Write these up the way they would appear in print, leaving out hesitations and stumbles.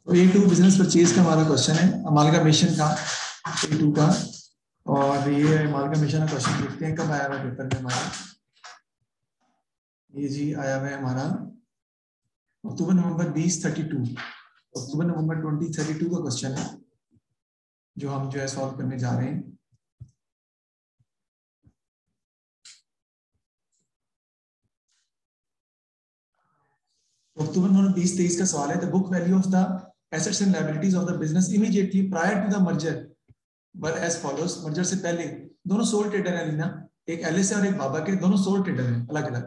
तो A2 business purchase का हमारा क्वेश्चन है अमालगमेशन का A2 का। और ये अमालगमेशन का क्वेश्चन देखते हैं कब आया हुआ पेपर में हमारा। ये जी आया हुआ है हमारा अक्टूबर नवंबर 2032, अक्टूबर नवंबर 2032 का क्वेश्चन है जो हम जो है सॉल्व करने जा रहे हैं। अक्टूबर नवंबर 2023 का सवाल है। The book value of the assets and liabilities of the business immediately prior to the merger were as follows. Merger से पहले दोनों सोल ट्रेडर है लीना, एक एलिस है और एक बाबा के, दोनों सोल ट्रेडर है अलग अलग।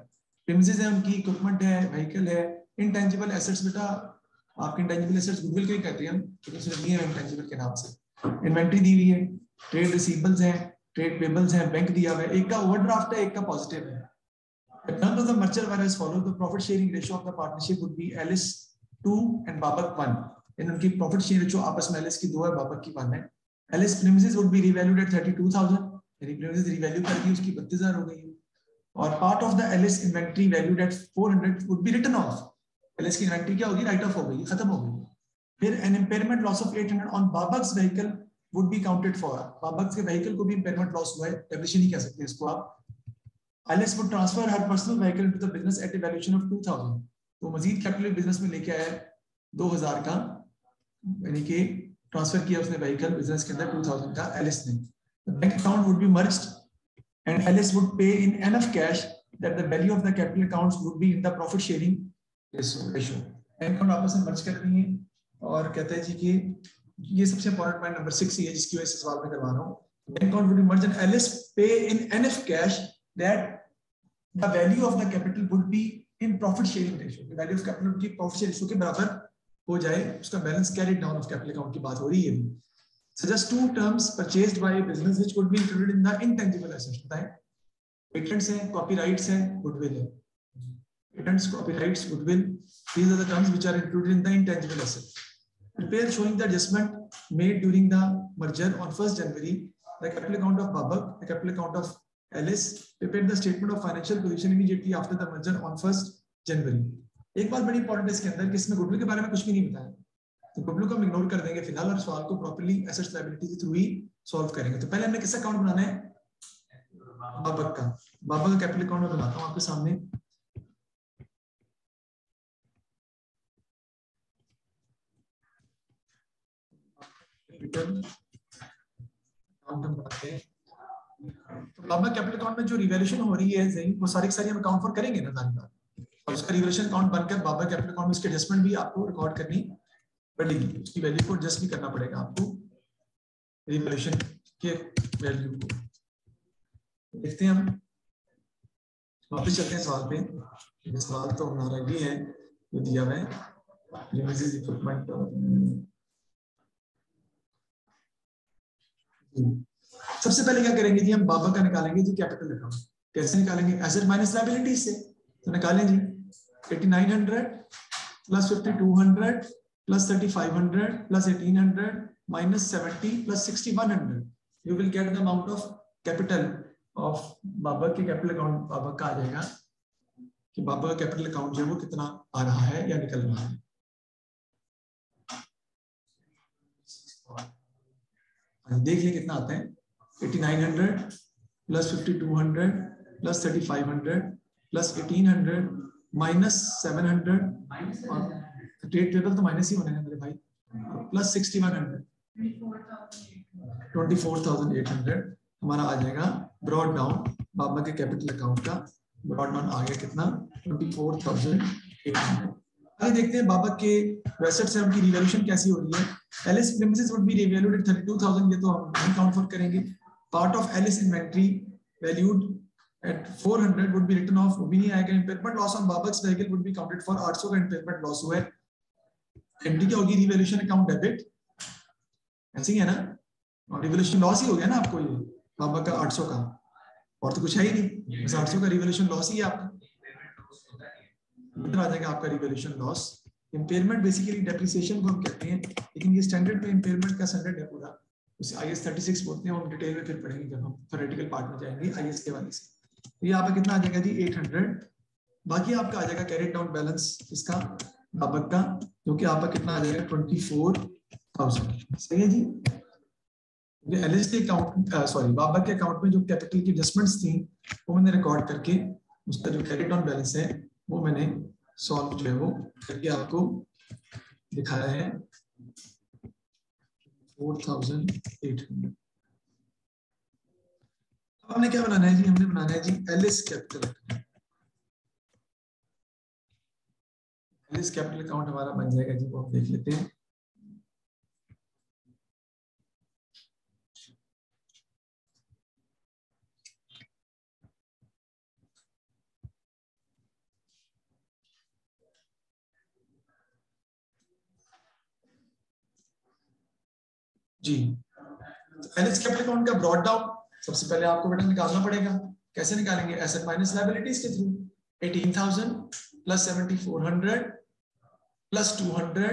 प्रीमिसेस है उनकी, इक्विपमेंट है, व्हीकल है। इनटेंजिबल एसेट्स बेटा आपके इनटेंजिबल एसेट्स गुडविल के ही कहते हैं हम, लेकिन सिर्फ ये है इनटेंजिबल के नाम से। इन्वेंटरी दी हुई है, ट्रेड रिसीवेबल्स हैं, ट्रेड पेबल्स हैं, बैंक दिया हुआ है। एक का ओवरड्राफ्ट है, एक का पॉजिटिव है। The terms of the merger were as follows. The profit sharing ratio of the partnership would be Alice 2 and Babak 1. इन उनकी profit sharing ratio आपस में Alice की 2 है, Babak की 1 है। Alice premises would be revalued at 32,000. यानी premises revalue कर दी उसकी 32,000 हो गई। और part of the Alice inventory valued at 400 would be written off. Alice की inventory क्या होगी? Write off हो गई, खत्म हो गई। फिर an impairment loss of 800 on Babak's vehicle would be counted for. Babak के vehicle को भी impairment loss हुआ है, depreciation नहीं कह सकते इसको आप। Alice would transfer her personal vehicle into the business at a valuation of 2,000. तो मजीद कैपिटल बिजनेस में लेके आया 2,000 का, यानी कि ट्रांसफर किया उसने व्हीकल बिजनेस के अंदर 2,000 का एलिस ने। The bank account would be merged and Alice would pay in enough cash that the value of the capital accounts would be in the profit sharing ratio. Bank account आपस में मर्ज करनी है और कहते हैं जी कि ये सबसे इंपॉर्टेंट पॉइंट नंबर 6 है जिसकी वजह से सवाल में करवा रहा हूँ। Bank account would be merged and Alice pay in enough cash that the value of the capital would be in profit sharing ratio. The value of capital की profit sharing ratio के बराबर हो जाए, उसका balance carry down of capital account की बात हो रही है। Suggest two terms purchased by a business which would be included in the intangible assets. बताएं। Patents हैं, copyrights हैं, goodwill है। Patents, copyrights, goodwill. These are the terms which are included in the intangible assets. Prepare showing the adjustment made during the merger on 1st January. The capital account of Babak, the capital account of Alice. Prepare the statement of financial position immediately after the merger on 1st January. एक बात बड़ी important है इसके अंदर कि इसमें goodwill के बारे में कुछ भी नहीं बताया, तो गुडविल को हम इग्नोर कर देंगे फिलहाल और सवाल को प्रॉपर्ली एसेट्स लायबिलिटी के थ्रू ही सॉल्व करेंगे। तो पहले हमने किसका अकाउंट बनाना है? बाबक का। बाबक का कैपिटल अकाउंट में बनाता हूं आपके सामने। अकाउंट हम बनाते हैं। तो बाबक कैपिटल अकाउंट में जो रिवैल्यूएशन हो रही है ज़हीन, वो सारी सारी हम अकाउंट फॉर करेंगे ना सारी बात, और उसका रिवैल्यूएशन अकाउंट बनकर बाबक कैपिटल अकाउंट में इसके एडजस्टमेंट भी आपको रिकॉर्ड करनी पड़ेगी, उसकी वैल्यू को एडजस्ट भी करना पड़ेगा आपको रिवैल्यूएशन के वैल्यू को। देखते हैं हम, वापस चलते हैं सवाल पे। सवाल तो हमारा ये है जो दिया हुआ है लिमिटेड इक्विपमेंट। सबसे पहले क्या करेंगे जी, हम बाबा का निकालेंगे जी कैपिटल अकाउंट। कैसे निकालेंगे? एसेट माइनस लायबिलिटी से। तो निकालें जी 8900 plus 5200 plus 3500 plus 1800 minus 70 plus 6100। You will get the amount of capital of Baba के कैपिटल अकाउंट। बाबा का आ जाएगा कि बाबा का कैपिटल अकाउंट जो है वो कितना आ रहा है या निकल रहा है। देख लिया कितना आता है। 8900 प्लस 5200 प्लस 3500 प्लस 1800 माइनस 700 और ट्रेड टेबल तो माइनस ही होने हैं मेरे भाई, प्लस 6100 24,800 हमारा आ जाएगा ब्रॉड डाउन। बाबा के कैपिटल अकाउंट का ब्रॉड डाउन आ गया कितना? 24,800। आगे देखते हैं बाबा के एसेट से उनकी रिवैल्यूएशन कैसी हो रही है। Alice premises would be revalued at 32,000, ये तो हम नहीं काउंट फॉर करेंगे। Part of Alice inventory valued at 400 would be written off, वो भी नहीं आएगा। Impairment loss on Baba's vehicle would be counted for 800 का इम्पेयरमेंट लॉस हुआ है। एंट्री क्या होगी? रिवैल्यूएशन अकाउंट डेबिट, ऐसे ही है ना, और रिवैल्यूएशन लॉस ही हो गया ना आपको ये बाबा का 800 का, और तो कुछ है ही नहीं, बस 800 का रिवैल्यूएशन लॉस ही है आपका। इधर आ जाएगा आपका revaluation loss. Impairment basically depreciation को हम कहते हैं, लेकिन ये स्टैंडर्ड पे इम्पेयरमेंट का स्टैंडर्ड है पूरा, उसे IAS 36 बोलते हैं, हम डिटेल में फिर पढ़ेंगे जब हम थ्योरेटिकल पार्ट में जाएंगे IAS के वाले से। तो ये आपका कितना आ जाएगा जी 800। बाकी आपका आ जाएगा कैरिड डाउन बैलेंस इसका बाबक का, जो कि आपका कितना आ जाएगा 24,000। सही है जी। एलएस के अकाउंट सॉरी बाबक के अकाउंट में जो कैपिटल की एडजस्टमेंट्स थी वो मैंने रिकॉर्ड करके उसका जो क्रेडिट ऑन बैलेंस है वो मैंने सॉल्व जो है वो करके आपको दिखाया है 4,800। अब हमने क्या बनाना है जी, हमने बनाना है जी LS capital. LS capital account हमारा बन जाएगा जी, वो आप देख लेते हैं। जी एलएस कैपिटल अकाउंट का ब्रॉड डाउन सबसे पहले आपको बेटा निकालना पड़ेगा। कैसे निकालेंगे? एसेट माइनस लायबिलिटीज के through. 18,000 plus 7,400 plus 200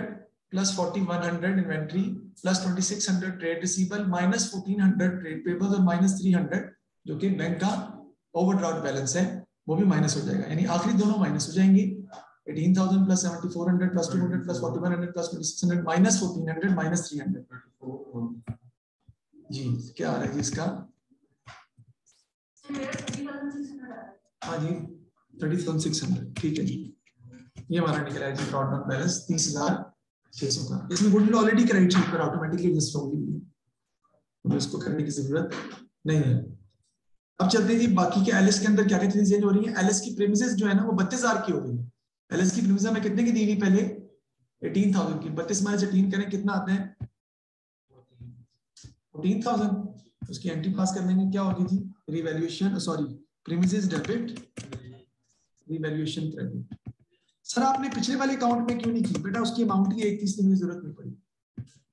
plus 4,100 inventory plus 2,600 trade receivable minus 1,400 trade payables और माइनस 300 जो कि बैंक का ओवरड्राफ्ट बैलेंस है वो भी माइनस हो जाएगा, यानी आखिरी दोनों माइनस हो जाएंगे। 18,000 plus 7,400 plus 200 plus 4,100 plus 2,600 minus 1,400 minus 300। जी क्या आ रहा है जी इसका? हाँ जी 30,600। ठीक है जी, ये हमारा निकला है जी ब्रॉड डाउन बैलेंस 30,600 का। इसमें गुडविल ऑलरेडी क्रेडिट शीट पर ऑटोमेटिकली एडजस्ट होगी, तो इसको करने की जरूरत नहीं है। अब चलते हैं जी बाकी के एलएस के अंदर क्या क्या चीजें चेंज हो रही है। एलएस की प्रीमिसेस जो है ना वो 32,000 की हो गई है। एलएस की प्रीमिसेस में कितने की दी हुई पहले? 18,000 की। 32 माइनस 18 करें कितना आता है? 14,000। उसकी एंट्री पास कर लेंगे, क्या होगी जी? Revaluation sorry premises debit revaluation credit. Sir आपने पिछले वाले अकाउंट में क्यों नहीं की? बेटा उसकी अमाउंट की 31 की जरूरत नहीं पड़ी।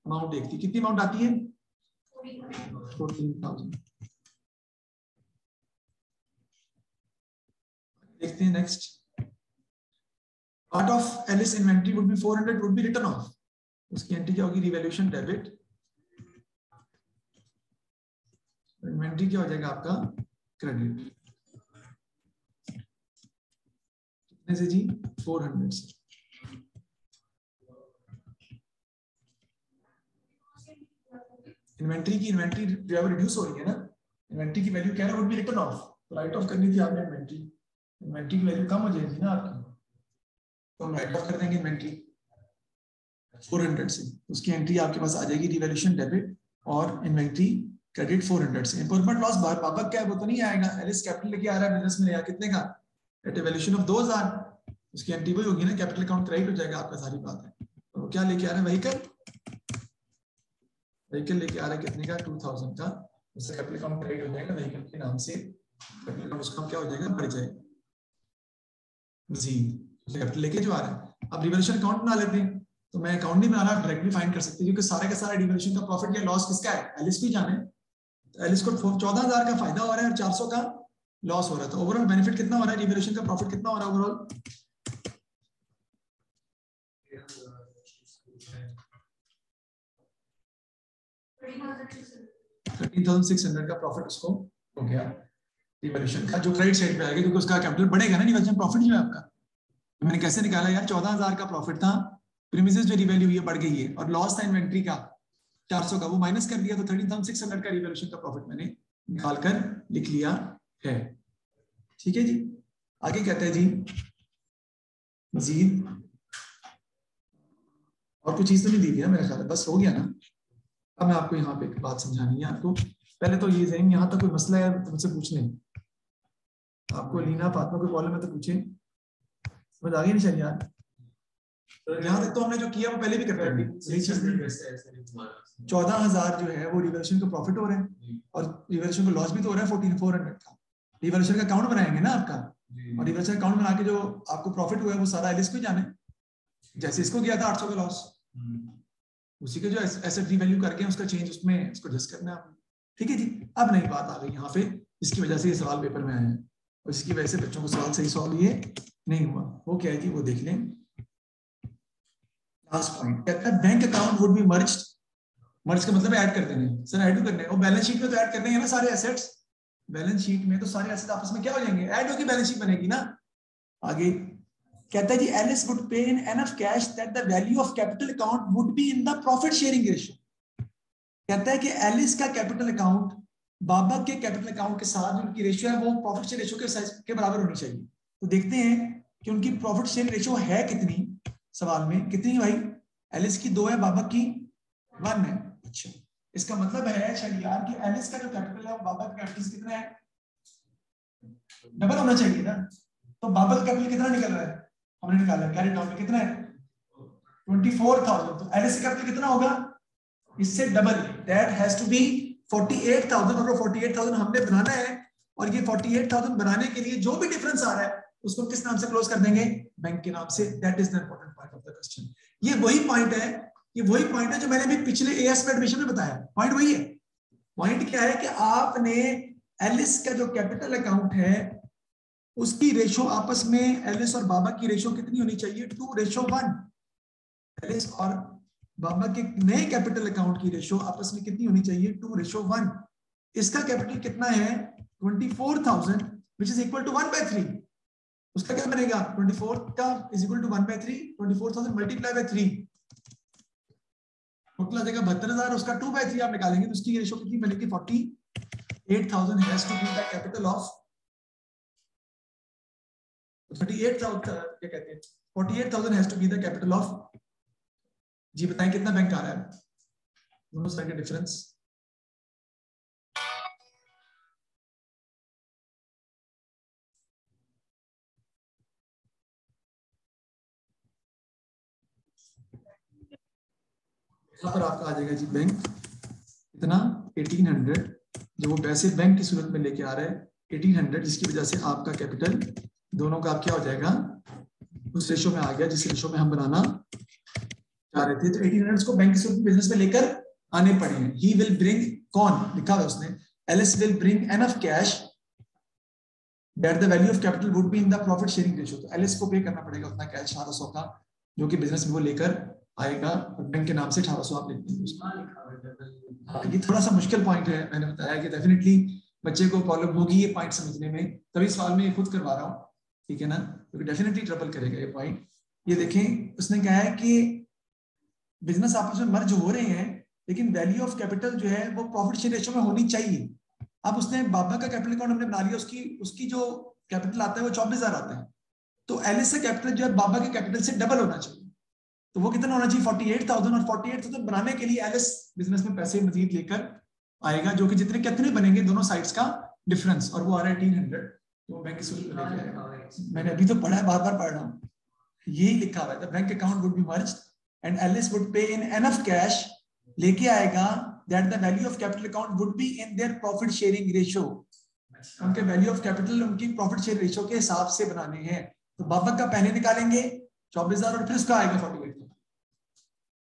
अमाउंट एक थी, कितनी अमाउंट आती है? 14,000। देखते हैं next. Part of Alice inventory would be 400 would be written off. उसकी एंट्री क्या होगी? Revaluation debit. इन्वेंटरी क्या हो जाएगा आपका? क्रेडिट। कितने से जी? 400 से। इन्वेंटरी जो है रिड्यूस हो रही है ना, इन्वेंटरी की वैल्यू क्या है? Would be written off. तो राइट ऑफ करनी थी आपने इन्वेंटरी की वैल्यू कम हो जाएगी ना आपकी, तो हम राइट ऑफ कर देंगे इन्वेंटरी 400 से। उसकी एंट्री आपके पास आ जाएगी रिवैल्यूएशन डेबिट और इन्वेंटरी क्रेडिट 400 से। इम्प्रूवमेंट लॉस बाबक क्या है वो तो नहीं आएगा। एलिस कैपिटल लेके आ रहा है बिजनेस में, कितने का? At a valuation of 2,000। उसकी एंट्री वही होगी ना, कैपिटल अकाउंट क्रेडिट हो जाएगा आपका, सारी बात है। तो क्या लेके आ रहा है? व्हीकल लेके आ रहा है कितने का? 2,000 का। उससे कैपिटल अकाउंट क्रेडिट हो जाएगा व्हीकल के नाम से, कैपिटल अकाउंट उसका क्या हो जाएगा? बढ़ जाएगा जी। कैपिटल लेके जो आ रहा है। अब रिवैल्यूएशन अकाउंट बना लेते हैं, तो मैं अकाउंट नहीं बना रहा, डायरेक्टली फाइंड कर सकते हैं क्योंकि सारे का सारा रिवैल्यूएशन का प्रॉफिट या लॉस किसका है? एलिस भी जाने। तो एलिस को 14,000 का फायदा हो रहा है और 400 का लॉस हो रहा है। तो ओवरऑल बेनिफिट कितना हो रहा है? रिवैल्यूएशन का प्रॉफिट कितना हो रहा है ओवरऑल? 13,600 का प्रॉफिट उसको हो गया रिवैल्यूएशन का, जो क्रेडिट साइड पे आएगा क्योंकि उसका कैपिटल बढ़ेगा ना, रिवैल्यूएशन प्रॉफिट जो है आपका। तो मैंने कैसे निकाला यार? 14,000 का प्रॉफिट था, प्रीमिसेस जो रिवैल्यू हुई है बढ़ गई है, और लॉस था इन्वेंट्री का 400 का, वो माइनस कर दिया, तो 13,600 का रिवैल्यूएशन का प्रॉफिट मैंने निकाल कर लिख लिया है। ठीक है जी। आगे कहते हैं जी मजीद और कुछ चीज तो नहीं दी है मेरा ख्याल है, बस हो गया ना। अब मैं आपको यहाँ पे एक बात समझानी है आपको। पहले तो ये जहन, यहाँ तक कोई मसला है तो मुझसे पूछ लें। आपको लीना फातिमा कोई प्रॉब्लम है तो पूछे, समझ आ गई नहीं चल यार? यहाँ तक तो हमने जो किया वो पहले भी करते हैं। 14,000 जो है वो रिवैल्यूएशन का प्रॉफिट हो रहा है और रिवैल्यूएशन का लॉस भी तो हो रहा है 14,400 का। रिवैल्यूएशन का अकाउंट बनाएंगे ना आपका, और रिवैल्यूएशन अकाउंट बना के जो आपको प्रॉफिट हुआ है वो सारा एलिस को जाने। जैसे इसको गया था 800 का लॉस, उसी के जो एसेट रीवैल्यू करके उसका चेंज उसमें उसको एडजस्ट करना है। ठीक है जी। अब नई बात आ गई यहाँ पे, इसकी वजह से ये सवाल पेपर में आया है और इसकी वजह से बच्चों को सवाल सही सॉल्व ये नहीं हुआ। वो क्या है जी, वो देख लें। लास्ट पॉइंट कहता है bank account would be merged. Merge का मतलब ऐड कर देने। सर ऐड करने और बैलेंस शीट में तो ऐड करने हैं ना सारे एसेट्स। बैलेंस शीट में तो सारे एसेट आपस में क्या हो जाएंगे? ऐड होकर बैलेंस शीट बनेगी ना आगे। कहता है जी Alice would pay in enough cash that the value of capital account would be in the profit sharing ratio. कहता है कि एलिस का कैपिटल अकाउंट बाबा के कैपिटल अकाउंट के साथ उनकी रेशियो है वो प्रॉफिट शेयर रेशियो के साइज के बराबर होनी चाहिए। तो देखते हैं कि उनकी प्रॉफिट शेयर रेशियो है कितनी, सवाल में कितनी भाई, एलिस की 2 है, बाबा की 1 है। अच्छा, इसका मतलब है शरियार कि एलिस का जो कैपिटल है वो बाबा का कैपिटल कितना है, डबल होना चाहिए ना। तो बाबा का कैपिटल कितना निकल रहा है, हमने निकाला कैरी डाउन में कितना है 24,000। तो एलिस का कैपिटल कितना होगा, इससे double, that has to be 48,000। और 48,000 हमने बनाना है, और ये 48,000 बनाने के लिए जो भी डिफरेंस आ रहा है उसको किस नाम से क्लोज कर देंगे, बैंक के नाम से। That is the important part of the question. ये वही पॉइंट है, ये वही पॉइंट है जो मैंने अभी पिछले एएस में एडमिशन में बताया। पॉइंट वही है। पॉइंट क्या है कि आपने एलिस का जो कैपिटल अकाउंट है उसकी रेशो आपस में, एलिस और बाबा की रेशो कितनी होनी चाहिए, 2:1। एलिस और बाबा के नए कैपिटल अकाउंट की रेशो आपस में कितनी होनी चाहिए, 2:1। इसका कैपिटल कितना है 24,000 विच इज इक्वल टू 1/3। उसका क्या बनेगा, 24 का is equal to 1/3, 24,000 multiply by 3 total आ जाएगा 72,000। उसका 2/3 आप निकालेंगे तो उसकी रेशो कितनी बनेगी, 48,000 has to be the capital of 38,000 क्या कहते हैं 48,000 has to be the capital of. जी बताएं कितना बैंक आ रहा है दोनों साइड का डिफरेंस। यहाँ पर आपका आ जाएगा जी बैंक इतना 1800, जो वो पैसे बैंक की सूरत में लेके आ रहे हैं 1800, जिसकी वजह से आपका कैपिटल दोनों का क्या हो जाएगा, उस रेशो में आ गया जिस रेशो में हम बनाना चाह रहे थे। तो 1800 को बैंक की सूरत में बिजनेस में लेकर आने पड़े हैं। ही विल ब्रिंग, कौन लिखा हुआ उसने, Alice will bring enough cash that the value of capital would be in the profit sharing ratio. तो एलिस को पे करना पड़ेगा उतना कैश 1800 का जो कि बिजनेस में वो लेकर आएगा, बैंक के नाम से 1800 आप लिख देंगे। ये थोड़ा सा मुश्किल पॉइंट है, मैंने बताया कि डेफिनेटली बच्चे को प्रॉब्लम होगी ये पॉइंट समझने में, तभी सवाल में खुद करवा रहा हूँ, ठीक है ना, क्योंकि डेफिनेटली ट्रबल करेगा ये पॉइंट। ये देखें उसने कहा है कि बिजनेस आपस में मर्ज हो रहे हैं लेकिन वैल्यू ऑफ कैपिटल जो है वो प्रॉफिट शेयर रेशियो में होनी चाहिए। अब उसने बाबा का कैपिटल अकाउंट हमने बना लिया, उसकी जो कैपिटल आता है वो 24,000 आता है। तो एलिस का कैपिटल जो है बाबा के कैपिटल से डबल होना चाहिए। तो वो कितना होना चाहिए 48,000, और 48,000 बनाने के लिए एलिस बिजनेस में पैसे मजीद लेकर आएगा जो कि जितने कितने बनेंगे दोनों साइड्स का डिफरेंस, और वो आ रहा है 1800। तो बैंक की सूरत में लेके आएगा। मैंने अभी तो पढ़ा है, बार बार पढ़ रहा हूँ, यही लिखा हुआ है the bank account would be merged and Alice would pay in enough cash, लेके आएगा that the value of capital account would be in their profit sharing ratio. उनके वैल्यू ऑफ कैपिटल उनकी प्रॉफिट शेयर रेशियो के हिसाब से बनाने हैं। तो बाबा का पहले निकालेंगे 24,000 और फिर उसका आएगा 48,000।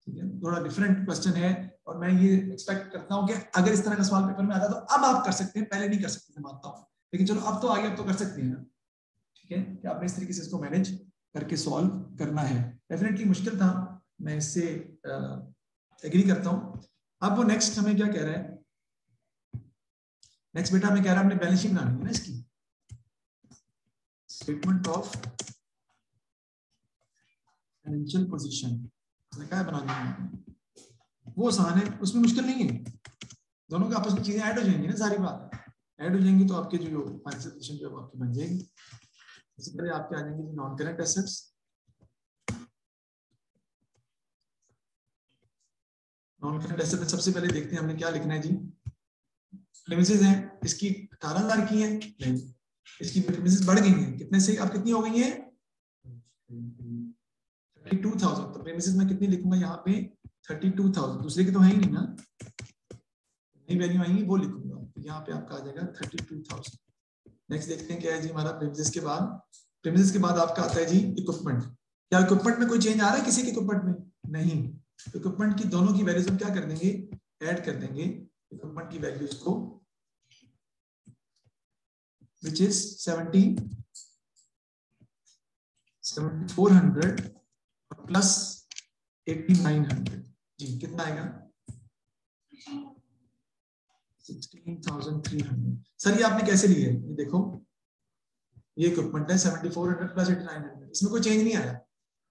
ठीक है, थोड़ा डिफरेंट क्वेश्चन है और मैं ये एक्सपेक्ट करता हूं कि अगर इस तरह का सवाल पेपर में आता तो अब आप कर सकते हैं, पहले नहीं कर सकते थे, मानता हूं, लेकिन चलो अब तो आगे, अब तो कर सकते हैं। ठीक है, कि आपने इस तरीके से इसको मैनेज करके सॉल्व करना है। डेफिनेटली मुश्किल था, मैं इससे एग्री करता हूं। अब वो नेक्स्ट हमें क्या कह रहा है, नेक्स्ट बेटा हमें कह रहा है हमने बैलेंस शीट बनानी है ना इसकी, स्टेटमेंट ऑफ फाइनेंशियल पोजीशन क्या बनानी है, वो आसान है, उसमें मुश्किल नहीं है। दोनों के आपस में चीजें ऐड हो जाएंगी ना, सारी बात ऐड हो जाएंगी तो आपके जो फाइनेंशियल पोजीशन जो आपकी बन जाएगी। सबसे पहले आपके आ जाएंगे non current assets. Non current asset में सबसे पहले देखते हैं हमने क्या लिखना है जी। प्रीमिसेस हैं, इसकी 18,000 की है, नहीं इसकी प्रीमिसेस बढ़ गई हैं, कितने से अब कितनी हो गई है 32,000। तो प्रीमिसेस में कितनी लिखूंगा यहाँ पे 32,000, दूसरे की तो है ही नहीं ना, नई वैल्यू आएंगी वो लिखूंगा। तो यहाँ पे आपका आ जाएगा 32,000। नेक्स्ट देखते हैं क्या है जी हमारा प्रीमिसेस के बाद। प्रीमिसेस के बाद आपका आता है जी इक्विपमेंट। क्या इक्विपमेंट में कोई चेंज आ रहा है किसी के इक्विपमेंट में, नहीं। इक्विपमेंट की दोनों की वैल्यूज हम क्या कर देंगे, ऐड कर देंगे इक्विपमेंट की वैल्यूज को, which is 7,400 प्लस 8,900 जी कितना आएगा 16,300। सर ये आपने कैसे लिया है, ये देखो ये इक्विपमेंट है 7400 प्लस 8900, इसमें कोई चेंज नहीं आया।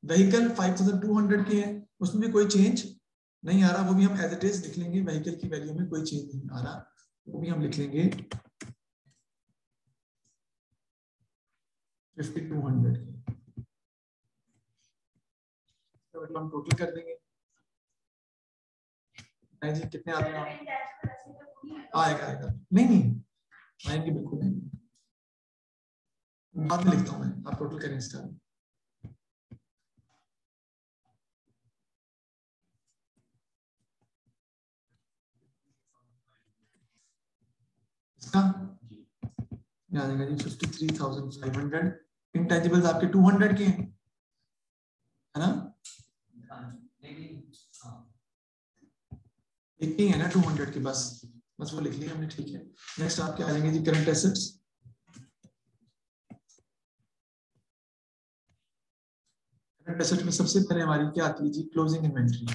व्हीकल 5200 के है, उसमें भी कोई चेंज नहीं आ रहा, वो भी हम एज इट इज लिख लेंगे। व्हीकल की वैल्यू में कोई चेंज नहीं आ रहा, वो भी हम लिख लेंगे 5200 के। तो हम टोटल कर देंगे। नहीं जी, कितने आते हैं? आएगा आएगा, नहीं नहीं आएंगे, बिल्कुल नहीं, बाद में लिखता हूँ मैं, आप टोटल करें इसका। इसका आ जाएगा जी 53,500। इंटेंजिबल्स आपके 200 के हैं, है ना? एक ही है ना 200 के, बस बस वो लिख लिया हमने, ठीक है। नेक्स्ट आपके आ जाएंगे जी करंट एसेट्स। करंट एसेट में सबसे पहले हमारी क्या आती है जी? Closing inventory.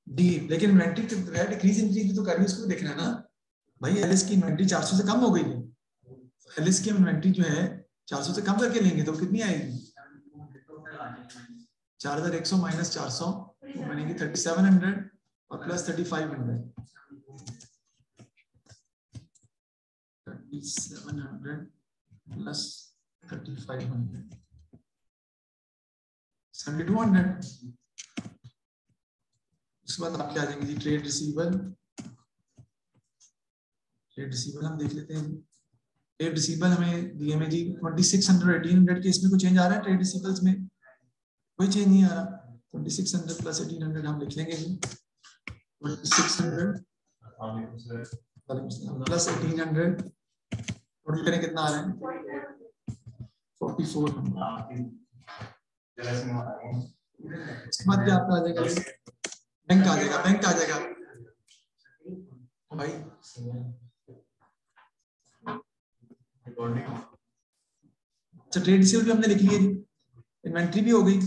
जी, लेकिन इन्वेंट्री डिक्रीज इंक्रीज तो करनी, उसको देखना है ना भाई। एलएस की इन्वेंट्री 400 से कम हो गई है, एलएस की इन्वेंट्री जो है 400 से कम करके लेंगे तो कितनी आएगी? 4100 माइनस 400 वो बनेगी 3700 और प्लस 3500, 3700 प्लस 3500 7200। उसके बाद आपके आ जाएंगे जी ट्रेड रिसीवेबल। ट्रेड रिसीवेबल हम देख लेते हैं। ट्रेड रिसीवेबल हमें दिए में जी 2600 1800 के, इसमें कोई चेंज आ रहा है? ट्रेड रिसीवेबल्स में कोई चेंज नहीं आ रहा। 2600 प्लस 1800 हम लिख लेंगे जी 2600 प्लस 1800, टोटल करें कितना आ रहा है? 4400। इसके बाद क्या आपका आ जाएगा? बैंक आ जाएगा, बैंक आ जाएगा भाई। अच्छा, ट्रेड रिसीवेबल भी हमने लिख लिया जी, इन्वेंट्री भी हो गई।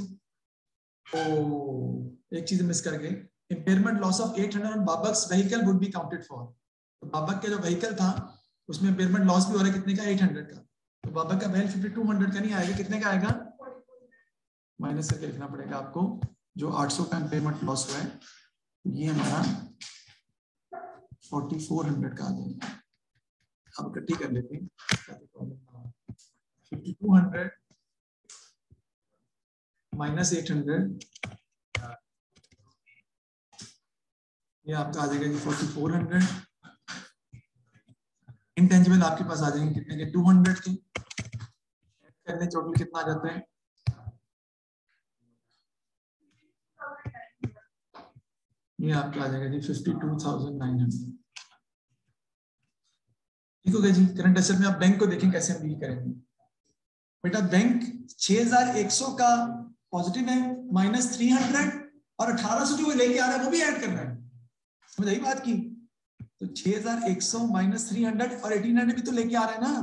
तो एक चीज मिस कर गए, impairment loss of 800 on Babak's vehicle would be counted for. तो बाबक का जो व्हीकल था उसमें इम्पेयरमेंट लॉस भी हो रहा है, कितने का? 800 का। तो बाबक का वैल्यू 5200 का नहीं आएगा, कितने का आएगा? माइनस करके लिखना पड़ेगा आपको। जो 800 का इम्पेयरमेंट लॉस हुआ है ये हमारा 4400 का आ जाएगा। अब इकट्ठी कर लेते हैं। 5200 माइनस 800, ये आपका आ जाएगा जी 4400। इंटेंजिबल आपके पास आ जाएंगे कितने के? 200 के। करने टोटल कितना आ जाता है? ये आपका आ जाएगा जी 52,900। ठीक हो गया जी। करंट एसेट में आप बैंक को देखें कैसे हम डील करेंगे। बेटा बैंक 6100 का पॉजिटिव है, माइनस 300 और 1800 जो लेके आ रहा है वो भी ऐड करना है, समझ आई बात की? तो 6100 माइनस 300 और 1800 भी तो लेके आ रहा है ना,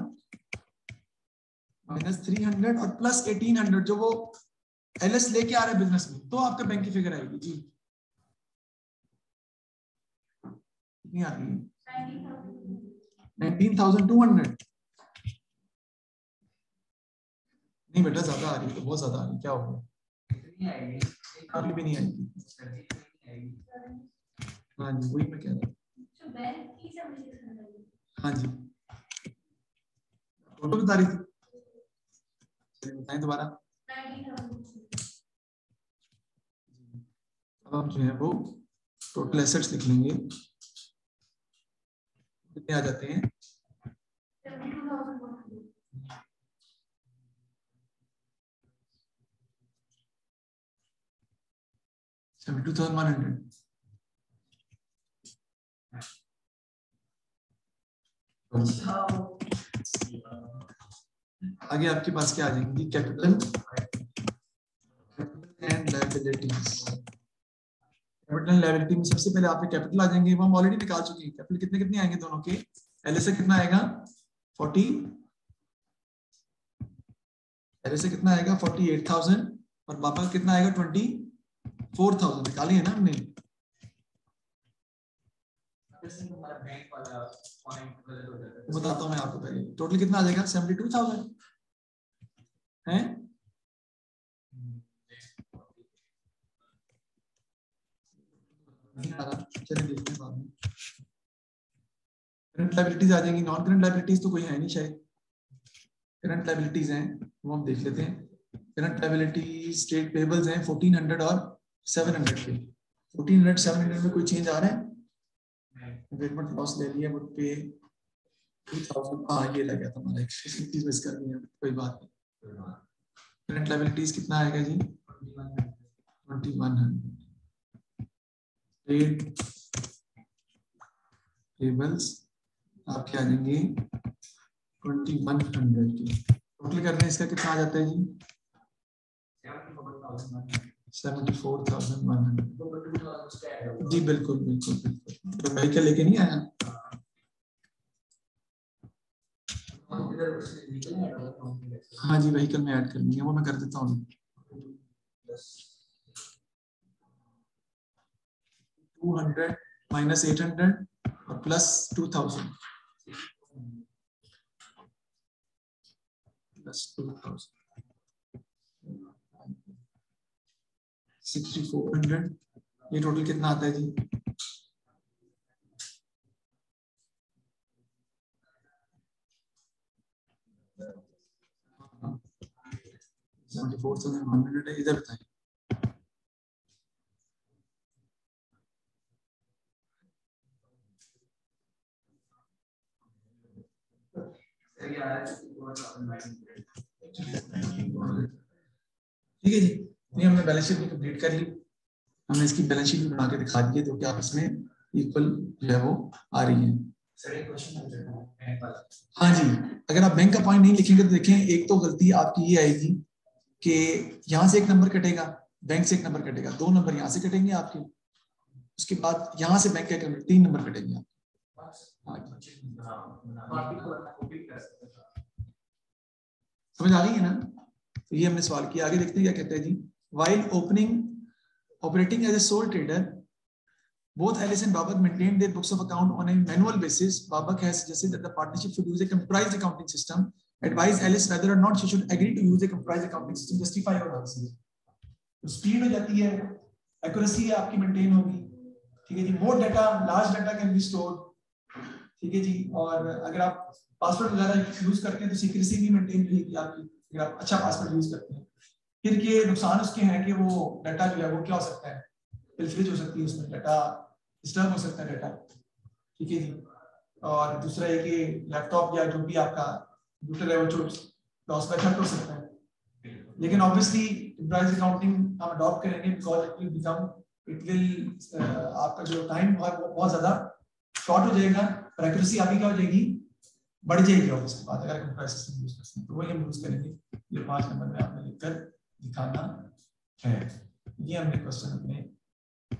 माइनस 300 और प्लस 1800 जो वो एलएस लेके आ रहा है बिजनेस में, तो आपका बैंक की फिगर आएगी जी। कितनी आ रही है? 19,200। नहीं बेटा ज्यादा आ रही है, तो बहुत ज्यादा आ रही है, क्या हो गया? अभी भी नहीं आएगी। हाँ जी, वही मैं कह रहा हूँ। हाँ जी, फोटो बता रही थी, बताएं दोबारा। अब हम जो है वो टोटल एसेट्स लिख लेंगे, कितने आ जाते हैं? 72,100। आगे आपके पास क्या आ जाएंगी? Capital and liabilities. Capital liability में सबसे पहले आपके कैपिटल आ जाएंगे, वो हम ऑलरेडी निकाल चुके हैं। कैपिटल कितने कितने आएंगे दोनों के? एलएस से कितना आएगा? 40, एलएस से कितना आएगा? 48,000 और बाबा कितना आएगा? 24,000 निकाली है ना हमने। बताता हूँ मैं आपको पहले। टोटल कितना आ जाएगा? 72,000 है। नहीं आ रहा, चलिए देखते हैं बाद में। करंट लायबिलिटीज आ जाएंगी। नॉन करंट लायबिलिटीज तो कोई है नहीं शायद। करंट लायबिलिटीज हैं वो हम देख लेते हैं। करंट लायबिलिटीज ट्रेड पेबल्स हैं 1400 और 700 के। 1400 700 में कोई चेंज आ रहा है? वेटमेंट लॉस ले लिया, वुड पे 2000। हाँ ये लग गया था हमारा, एक चीज मिस कर दी है, कोई बात नहीं। करंट लायबिलिटीज कितना आएगा जी? 2100। ट्रेड पेबल्स आपके आ जाएंगे 2100 के। टोटल करते हैं इसका कितना आ जाता है जी? 74,100। जी बिल्कुल बिल्कुल बिल्कुल। तो व्हीकल लेके नहीं आया? हाँ जी व्हीकल में ऐड करनी है, वो मैं कर देता हूँ। 200 माइनस 800 और प्लस 2000 प्लस 2000 6400। ये टोटल कितना आता है जी? 74,100 है। इधर बताइए। ठीक है जी, नहीं हमने बैलेंस शीट भी कंप्लीट कर ली। हमने इसकी बैलेंस शीट भी बना के दिखा दी है, तो क्या इसमें इक्वल जो है वो आ रही है। हाँ जी, अगर आप बैंक का पॉइंट नहीं लिखेंगे तो देखें, एक तो गलती आपकी ये आएगी कि यहाँ से एक नंबर कटेगा, बैंक से एक नंबर कटेगा, 2 नंबर यहाँ से कटेंगे आपके, उसके बाद यहाँ से बैंक के 3 नंबर कटेंगे आपके। समझ आ रही है ना? तो ये हमने सवाल किया। आगे देखते हैं क्या कहते हैं जी। While operating as a sole trader, both Alice and Babak maintained their books of account on a manual basis. Babak has suggested that the partnership should use a computerized accounting system. Advise Alice whether or not she should agree to use a computerized accounting system. Justify your answer. तो speed हो जाती है, accuracy आपकी maintain होगी। ठीक है जी, more data, large data can be stored. ठीक है जी, और अगर आप पासवर्ड वगैरह यूज करते हैं तो सिक्रेसी भी मेंटेन रहेगी आपकी, अगर आप अच्छा पासवर्ड यूज करते हैं। फिर के नुकसान उसके हैं कि वो डाटा जो है वो क्या हो सकता है, फिल्टरेज हो सकती है, उसमें डाटा डिस्टर्ब हो सकता है डाटा। ठीक है जी, और दूसरा है कि लैपटॉप या जो भी आपका कंप्यूटर है वो लॉस में हो सकता है। लेकिन ऑब्वियसली कंप्यूटराइज्ड अकाउंटिंग हम अडॉप्ट करेंगे बिकॉज़ इट विल आपका जो टाइम है वो बहुत ज्यादा शॉर्ट हो जाएगा, और एक्यूरेसी आपकी क्या हो जाएगी, बढ़ जाएगी। और उसके बाद अगर कंप्यूटर सिस्टम यूज करते हैं तो वही हम यूज करेंगे। ये 5 नंबर में आपने लिखकर दिखाना है। ये हमने क्वेश्चन अपने